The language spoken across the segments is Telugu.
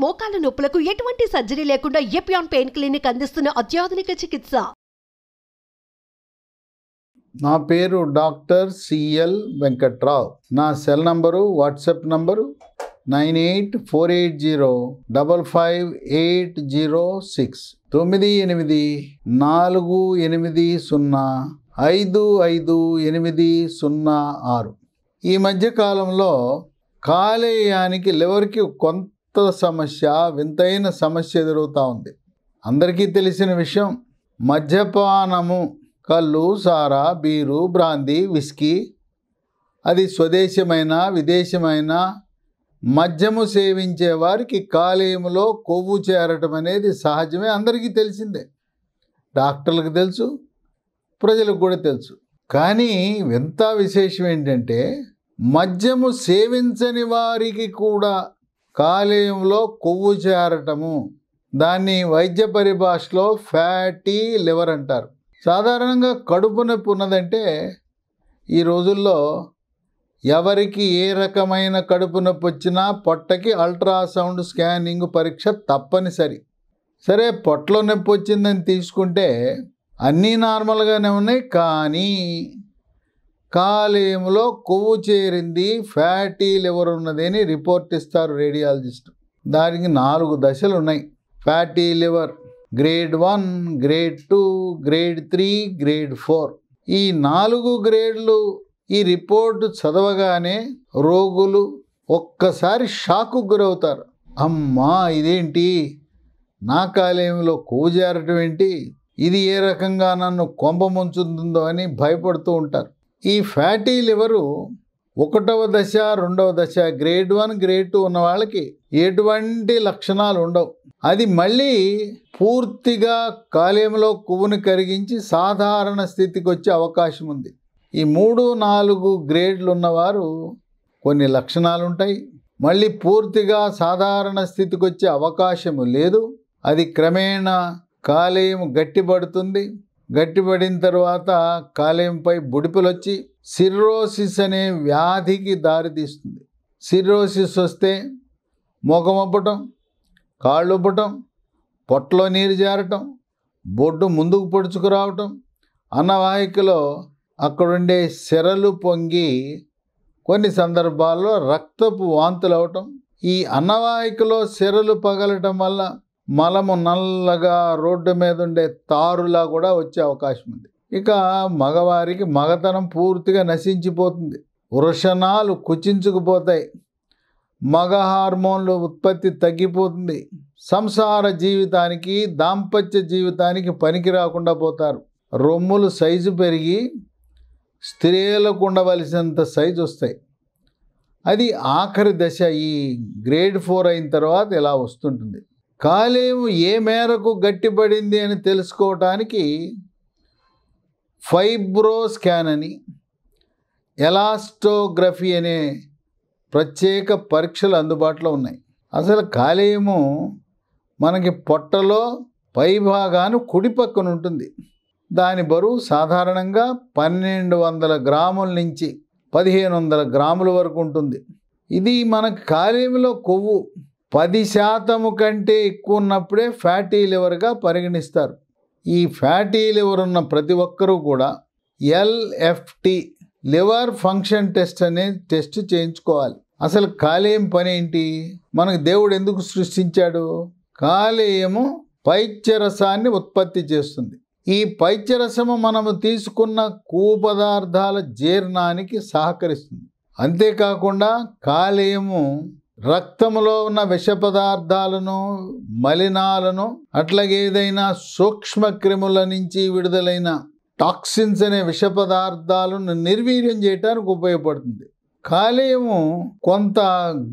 మోకాల నొప్పులకు ఎటువంటి సర్జరీ లేకుండా ఎపియాన్ పెయిన్ క్లినిక్ అందిస్తున్న అత్యాధునిక చికిత్స. నా పేరు డాక్టర్ సిఎల్ వెంకట్రావు. నా సెల్ నంబరు, వాట్సాప్ నంబరు 9848055806 9848055806. ఈ మధ్య కాలంలో కాలేయానికి, లివర్కి కొంత సమస్య, వింతైన సమస్య ఎదురవుతూ ఉంది. అందరికీ తెలిసిన విషయం, మద్యపానము, కళ్ళు, సారా, బీరు, బ్రాందీ, విస్కీ, అది స్వదేశమైన విదేశమైన మద్యము సేవించే వారికి కాలేయములో కొవ్వు చేరటం అనేది సహజమే, అందరికీ తెలిసిందే. డాక్టర్లకు తెలుసు, ప్రజలకు కూడా తెలుసు. కానీ వింత విశేషం ఏంటంటే, మద్యము సేవించని వారికి కూడా కాలేయంలో కొవ్వు చేరటము, దాన్ని వైద్య పరిభాషలో ఫ్యాటీ లివర్ అంటారు. సాధారణంగా కడుపు నొప్పి ఉన్నదంటే ఈ రోజుల్లో ఎవరికి ఏ రకమైన కడుపు నొప్పి వచ్చినా పొట్టకి అల్ట్రాసౌండ్ స్కానింగ్ పరీక్ష తప్పనిసరి. సరే, పొట్టలో నొప్పి వచ్చిందని తీసుకుంటే అన్నీ నార్మల్గానే ఉన్నాయి, కానీ కాలేయంలో కొవ్వు చేరింది, ఫ్యాటీ లివర్ ఉన్నది అని రిపోర్ట్ ఇస్తారు రేడియాలజిస్ట్. దానికి 4 దశలు ఉన్నాయి. Fatty liver grade 1, grade 2, grade 3, grade 4. ఈ 4 గ్రేడ్లు ఈ రిపోర్టు చదవగానే రోగులు ఒక్కసారి షాకు గురవుతారు. అమ్మా, ఇదేంటి, నా కాలేయంలో కొవ్వు చేరటం ఏంటి, ఇది ఏ రకంగా నన్ను కొంప ముంచుతుందో అని భయపడుతూ ఉంటారు. ఈ ఫ్యాటీ లివరు 1వ దశ, 2వ దశ, గ్రేడ్ 1, గ్రేడ్ 2 ఉన్న వాళ్ళకి ఎటువంటి లక్షణాలు ఉండవు. అది మళ్ళీ పూర్తిగా కాలేయంలో కొవ్వుని కరిగించి సాధారణ స్థితికి వచ్చే అవకాశం ఉంది. ఈ 3, 4 గ్రేడ్లు ఉన్నవారు కొన్ని లక్షణాలు ఉంటాయి, మళ్ళీ పూర్తిగా సాధారణ స్థితికి వచ్చే అవకాశము లేదు. అది క్రమేణా కాలేయం గట్టిపడుతుంది. గట్టిపడిన తర్వాత కాలేయంపై బుడిపలు వచ్చి సిర్రోసిస్ అనే వ్యాధికి దారితీస్తుంది. సిర్రోసిస్ వస్తే ముఖం ఉబ్బటం, కాళ్ళు ఉబ్బటం, పొట్టలో నీరు జారటం, బొడ్డు ముందుకు పొడుచుకురావటం, అన్నవాహికలో అక్కడుండే సెరలు పొంగి కొన్ని సందర్భాల్లో రక్తపు వాంతులు అవటం, ఈ అన్నవాహికలో సెరలు పగలటం వల్ల మలము నల్లగా రోడ్డు మీద ఉండే తారులా కూడా వచ్చే అవకాశం ఉంది. ఇక మగవారికి మగతనం పూర్తిగా నశించిపోతుంది, వృషణాలు కుచించుకుపోతాయి, మగ హార్మోన్లు ఉత్పత్తి తగ్గిపోతుంది, సంసార జీవితానికి, దాంపత్య జీవితానికి పనికి రాకుండా పోతారు. రొమ్ములు సైజు పెరిగి స్త్రీలకు ఉండవలసినంత సైజు వస్తాయి. అది ఆఖరి దశ. ఈ గ్రేడ్ 4 అయిన తర్వాత ఇలా వస్తుంటుంది. కాలేయం ఏ మేరకు గట్టిపడింది అని తెలుసుకోవటానికి ఫైబ్రో స్కాన్ అని, ఎలాస్టోగ్రఫీ అనే ప్రత్యేక పరీక్షలు అందుబాటులో ఉన్నాయి. అసలు కాలేయము మనకి పొట్టలో పైభాగాన కుడి పక్కన ఉంటుంది. దాని బరువు సాధారణంగా 1200 గ్రాముల నుంచి 1500 గ్రాముల వరకు ఉంటుంది. ఇది మనకు కాలేయంలో కొవ్వు 10% కంటే ఎక్కువ ఉన్నప్పుడే ఫ్యాటీ లివర్గా పరిగణిస్తారు. ఈ ఫ్యాటీ లివర్ ఉన్న ప్రతి ఒక్కరూ కూడా ఎల్ఎఫ్టి, లివర్ ఫంక్షన్ టెస్ట్ అనే టెస్ట్ చేయించుకోవాలి. అసలు కాలేయం పని ఏంటి, మనకు దేవుడు ఎందుకు సృష్టించాడు? కాలేయము పైత్యరసాన్ని ఉత్పత్తి చేస్తుంది. ఈ పైత్యరసము మనము తీసుకున్న కొవ్వు పదార్థాల జీర్ణానికి సహకరిస్తుంది. అంతేకాకుండా కాలేయము రక్తంలో ఉన్న విష పదార్థాలను, మలినాలను, అట్లాగే ఏదైనా సూక్ష్మ క్రిముల నుంచి విడుదలైన టాక్సిన్స్ అనే విష పదార్థాలను నిర్వీర్యం చేయడానికి ఉపయోగపడుతుంది. కాలేయము కొంత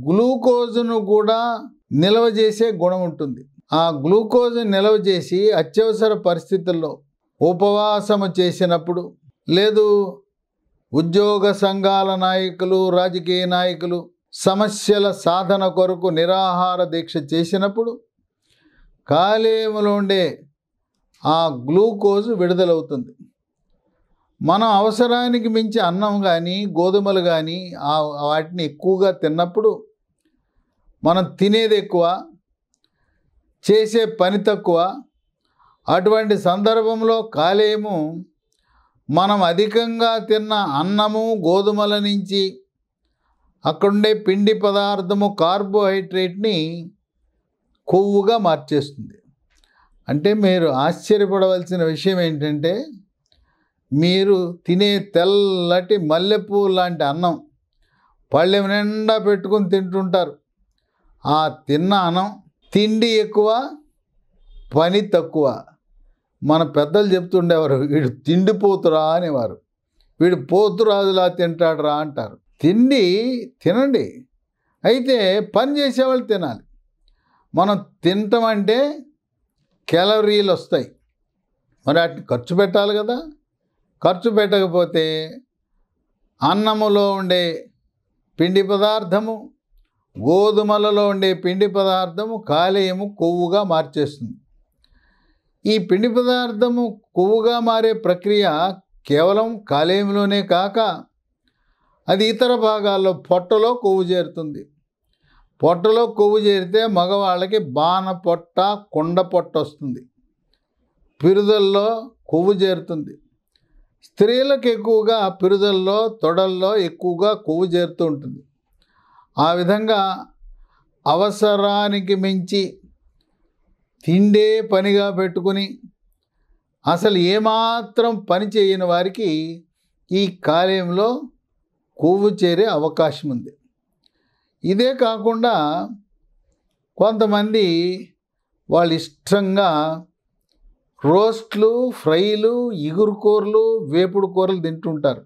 గ్లూకోజును కూడా నిల్వ చేసే గుణం ఉంటుంది. ఆ గ్లూకోజ్ నిల్వ చేసి అత్యవసర పరిస్థితుల్లో ఉపవాసము చేసినప్పుడు, లేదు ఉద్యోగ సంఘాల నాయకులు, రాజకీయ నాయకులు సమస్యల సాధన కొరకు నిరాహార దీక్ష చేసినప్పుడు కాలేయములో ఉండే ఆ గ్లూకోజ్ విడుదలవుతుంది. మనం అవసరానికి మించి అన్నం కానీ, గోధుమలు కానీ వాటిని ఎక్కువగా తిన్నప్పుడు మనం తినేది ఎక్కువ, చేసే పని తక్కువ. అటువంటి సందర్భంలో కాలేయము మనం అధికంగా తిన్న అన్నము గోధుమల నుంచి అక్కడుండే పిండి పదార్థము కార్బోహైడ్రేట్ని కొవ్వుగా మార్చేస్తుంది. అంటే మీరు ఆశ్చర్యపడవలసిన విషయం ఏంటంటే, మీరు తినే తెల్లటి మల్లెపూ లాంటి అన్నం పళ్ళెం నిండా పెట్టుకుని తింటుంటారు. ఆ తిన్న అన్నం తిండి ఎక్కువ, పని తక్కువ. మన పెద్దలు చెప్తుండేవారు, వీడు తిండిపోతురా అనేవారు. వీడు పోతురాజులా తింటాడురా అంటారు. తిండి తినండి, అయితే పని చేసేవాళ్ళు తినాలి. మనం తినటం అంటే క్యాలరీలు వస్తాయి, మరి వాటిని ఖర్చు పెట్టాలి కదా. ఖర్చు పెట్టకపోతే అన్నములో ఉండే పిండి పదార్థము, గోధుమలలో ఉండే పిండి పదార్థము కాలేయము కొవ్వుగా మార్చేస్తుంది. ఈ పిండి పదార్థము కొవ్వుగా మారే ప్రక్రియ కేవలం కాలేయంలోనే కాక అది ఇతర భాగాల్లో పొట్టలో కొవ్వు చేరుతుంది. పొట్టలో కొవ్వు చేరితే మగవాళ్ళకి బాణ పొట్ట, కొండ పొట్ట వస్తుంది. పిరుదల్లో కొవ్వు చేరుతుంది. స్త్రీలకు ఎక్కువగా పిరుదల్లో, తొడల్లో ఎక్కువగా కొవ్వు చేరుతూ ఉంటుంది. ఆ విధంగా అవసరానికి మించి తిండే పనిగా పెట్టుకుని అసలు ఏమాత్రం పని చేయని వారికి ఈ కాలేయంలో కొవ్వు చేరే అవకాశం ఉంది. ఇదే కాకుండా కొంతమంది వాళ్ళు ఇష్టంగా రోస్ట్లు, ఫ్రైలు, ఇగురు కూరలు, వేపుడు కూరలు తింటుంటారు.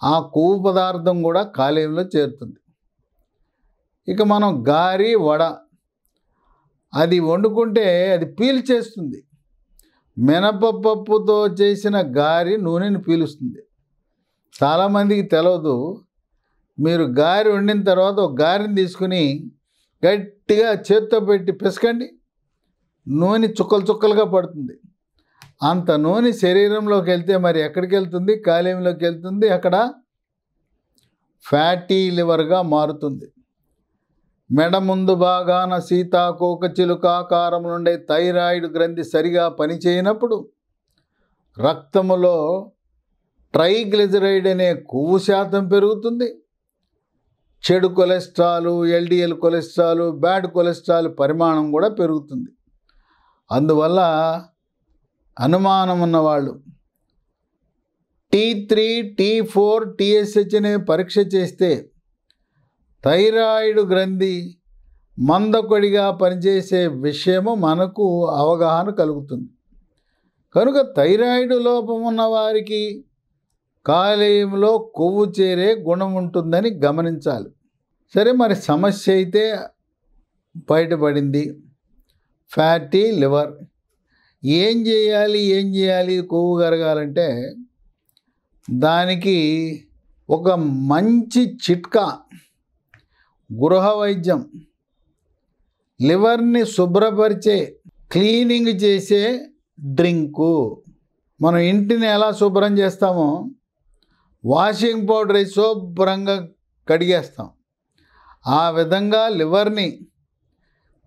ఆ కొవ్వు పదార్థం కూడా కాలేయంలో చేరుతుంది. ఇక మనం గారి, వడ అది వండుకుంటే అది పీల్చేస్తుంది. మినపప్పుతో చేసిన గారి నూనెని పీలుస్తుంది. చాలామందికి తెలియదు. మీరు గారి వండిన తర్వాత ఒక గారిని తీసుకుని గట్టిగా చేత్తో పెట్టి పిసకండి, నూనె చుక్కలు చుక్కలుగా పడుతుంది. అంత నూనె శరీరంలోకి వెళ్తే మరి ఎక్కడికి వెళ్తుంది? కాలేయంలోకి వెళ్తుంది. అక్కడ ఫ్యాటీ లివర్గా మారుతుంది. మెడ ముందు భాగాన సీతాకోక చిలుకాకారం నుండే థైరాయిడ్ గ్రంథి సరిగా పనిచేయనప్పుడు రక్తములో ట్రైగ్లిజరైడ్ అనే కొవ్వు శాతం పెరుగుతుంది. చెడు cholesterol, LDL cholesterol, bad cholesterol పరిమాణం కూడా పెరుగుతుంది. అందువల్ల అనుమానం ఉన్నవాళ్ళు T3, T4, TSH అనే పరీక్ష చేస్తే థైరాయిడ్ గ్రంథి మందకొడిగా పనిచేసే విషయము మనకు అవగాహన కలుగుతుంది. కనుక థైరాయిడ్ లోపం ఉన్న వారికి కాలేయంలో కొవ్వు చేరే గుణం ఉంటుందని గమనించాలి. సరే, మరి సమస్య అయితే బయటపడింది, ఫ్యాటీ లివర్. ఏం చేయాలి కొవ్వు కరగాలంటే? దానికి ఒక మంచి చిట్కా, గృహ వైద్యం. లివర్ని శుభ్రపరిచే, క్లీనింగ్ చేసే డ్రింకు. మనం ఇంటిని ఎలా శుభ్రం చేస్తామో వాషింగ్ పౌడర్ వేసి శుభ్రంగా కడిగేస్తాం. ఆ విధంగా లివర్ని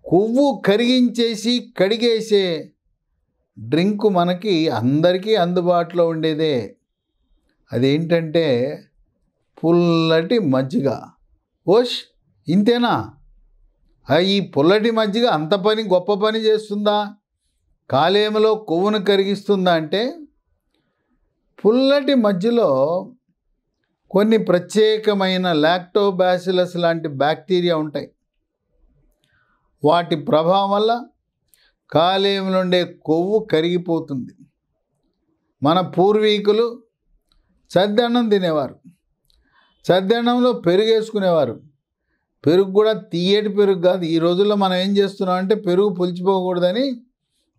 కొవ్వు కరిగించేసి కడిగేసే డ్రింకు మనకి అందరికీ అందుబాటులో ఉండేదే. అదేంటంటే పుల్లటి మజ్జిగ. ఓష్, ఇంతేనా? ఈ పుల్లటి మజ్జిగ అంత పని, గొప్ప పని చేస్తుందా? కాలేయంలో కొవ్వును కరిగిస్తుందా అంటే, పుల్లటి మజ్జిలో కొన్ని ప్రత్యేకమైన లాక్టోబాసిలస్ లాంటి బ్యాక్టీరియా ఉంటాయి. వాటి ప్రభావం వల్ల కాలేయంలో ఉండే కొవ్వు కరిగిపోతుంది. మన పూర్వీకులు సద్దన్నం తినేవారు, సద్దన్నంలో పెరుగు వేసుకునేవారు. పెరుగు కూడా తీయటి పెరుగు కాదు. ఈ రోజుల్లో మనం ఏం చేస్తున్నాం అంటే, పెరుగు పులిచిపోకూడదని,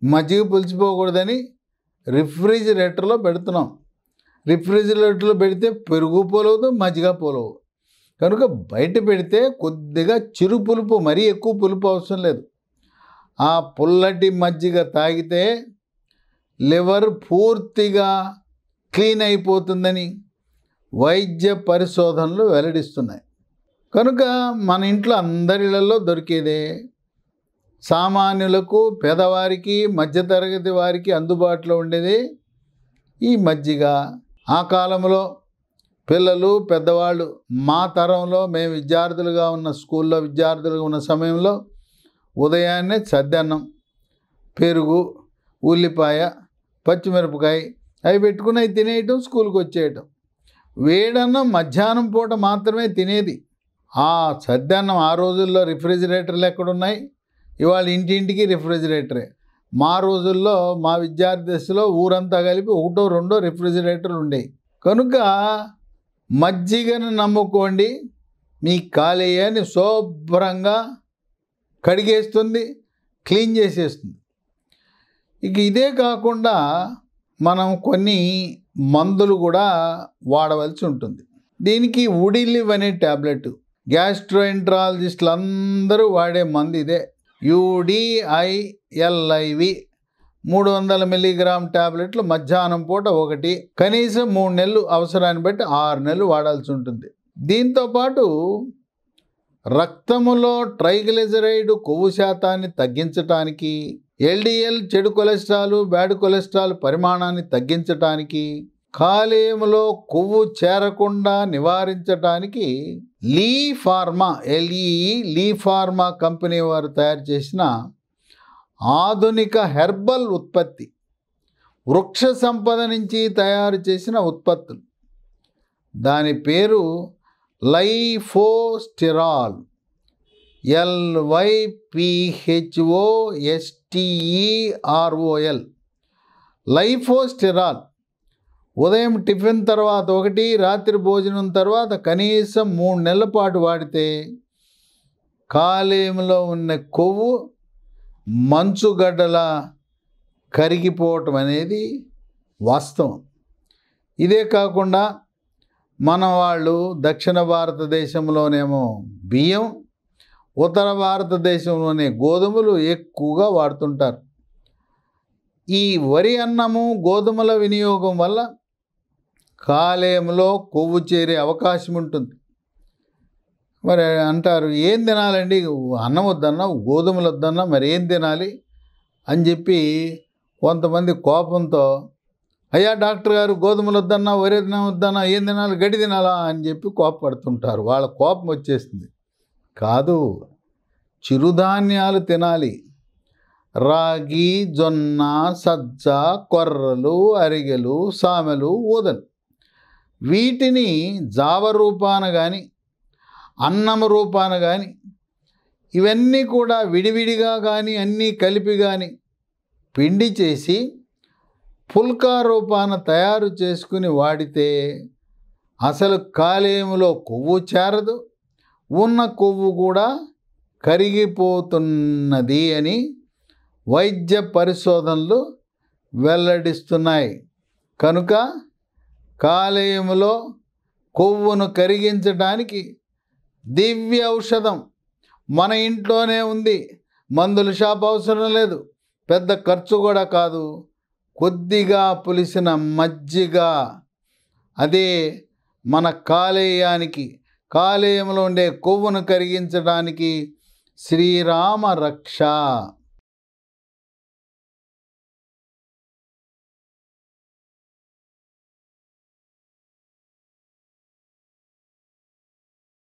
మజ్జిగ పులిచిపోకూడదని రిఫ్రిజిరేటర్లో పెడుతున్నాం. రిఫ్రిజిరేటర్లో పెడితే పెరుగు పోలవదు, మజ్జిగ పోలవు. కనుక బయట పెడితే కొద్దిగా చిరు పులుపు, మరీ ఎక్కువ పులుపు అవసరం లేదు. ఆ పుల్లటి మజ్జిగ తాగితే లివర్ పూర్తిగా క్లీన్ అయిపోతుందని వైద్య పరిశోధనలు వెల్లడిస్తున్నాయి. కనుక మన ఇంట్లో అందరిళ్లలో దొరికేదే సామాన్యులకు, పేదవారికి, మధ్యతరగతి వారికి అందుబాటులో ఉండేది ఈ మజ్జిగ. ఆ కాలంలో పిల్లలు, పెద్దవాళ్ళు, మా తరంలో మేము విద్యార్థులుగా ఉన్న స్కూల్లో విద్యార్థులుగా ఉన్న సమయంలో ఉదయాన్నే సద్దన్నం, పెరుగు, ఉల్లిపాయ, పచ్చిమిరపకాయ అవి పెట్టుకుని అవి తినేయటం, స్కూల్కి వచ్చేయటం. వేడన్నం మధ్యాహ్నం పూట మాత్రమే తినేది. ఆ సద్దన్నం ఆ రోజుల్లో రిఫ్రిజిరేటర్లు ఎక్కడున్నాయి? ఇవాళ ఇంటింటికి రిఫ్రిజిరేటరే. మా రోజుల్లో మా విద్యార్థి దశలో ఊరంతా కలిపి 1-2 రిఫ్రిజిరేటర్లు ఉండేవి. కనుక మజ్జిగను నమ్ముకోండి, మీ కాలేయాన్ని శుభ్రంగా కడిగేస్తుంది, క్లీన్ చేసేస్తుంది. ఇక ఇదే కాకుండా మనం కొన్ని మందులు కూడా వాడవలసి ఉంటుంది. దీనికి ఉడిలివ్ అనే ట్యాబ్లెట్ గ్యాస్ట్రోఎంట్రాలజిస్టులు అందరూ వాడే మందు ఇదే. UDILIV 300 మిల్లీగ్రామ్ ట్యాబ్లెట్లు మధ్యాహ్నం పూట ఒకటి, కనీసం 3 నెలలు, అవసరాన్ని బట్టి 6 నెలలు వాడాల్సి ఉంటుంది. దీంతోపాటు రక్తములో ట్రైగ్లిజరైడ్ కొవ్వు శాతాన్ని తగ్గించటానికి, LDL చెడు కొలెస్ట్రాల్, బ్యాడ్ కొలెస్ట్రాల్ పరిమాణాన్ని తగ్గించటానికి, కాలేయంలో కొవ్వు చేరకుండా నివారించటానికి లీ ఫార్మా లీ ఫార్మా కంపెనీ వారు తయారు చేసిన ఆధునిక హెర్బల్ ఉత్పత్తి, వృక్ష సంపద నుంచి తయారు చేసిన ఉత్పత్తులు. దాని పేరు లైఫోస్టెరాల్, LYPHOSTEROL. లైఫోస్టెరాల్ ఉదయం టిఫిన్ తర్వాత ఒకటి, రాత్రి భోజనం తర్వాత కనీసం 3 నెలల పాటు వాడితే కాలేయంలో ఉన్న కొవ్వు మంచుగడ్డలా కరిగిపోవటం అనేది వాస్తవం. ఇదే కాకుండా మన వాళ్ళు దక్షిణ భారతదేశంలోనేమో బియ్యం, ఉత్తర భారతదేశంలోనే గోధుమలు ఎక్కువగా వాడుతుంటారు. ఈ వరి అన్నము, గోధుమల వినియోగం వల్ల కాలేయంలో కొవ్వు చేరే అవకాశం ఉంటుంది. మరి అంటారు, ఏం తినాలండి, అన్నం వద్దన్నా, గోధుమలు వద్దన్నా, మరి ఏం తినాలి అని చెప్పి కొంతమంది కోపంతో, అయ్యా డాక్టర్ గారు, గోధుమలు వద్దన్నా, వరి వద్దన్నా, ఏం తినాలి, గడ్డి తినాలా అని చెప్పి కోపపడుతుంటారు. వాళ్ళ కోపం వచ్చేస్తుంది. కాదు, చిరుధాన్యాలు తినాలి. రాగి, జొన్న, సజ్జ, కొర్రలు, అరిగెలు, సామెలు, ఊదలు, వీటిని జావ రూపాన కానీ, అన్నం రూపాన కానీ, ఇవన్నీ కూడా విడివిడిగా కానీ అన్నీ కలిపి కానీ పిండి చేసి పుల్కా రూపాన తయారు చేసుకుని వాడితే అసలు కాలేయంలో కొవ్వు చేరదు, ఉన్న కొవ్వు కూడా కరిగిపోతున్నది అని వైద్య పరిశోధనలు వెల్లడిస్తున్నాయి. కనుక కాలేయంలో కొవ్వును కరిగించడానికి దివ్య ఔషధం మన ఇంట్లోనే ఉంది. మందుల షాప్ అవసరం లేదు, పెద్ద ఖర్చు కూడా కాదు. కొద్దిగా పులిసిన మజ్జిగ, అదే మన కాలేయానికి, కాలేయంలో ఉండే కొవ్వును కరిగించడానికి శ్రీరామ రక్ష.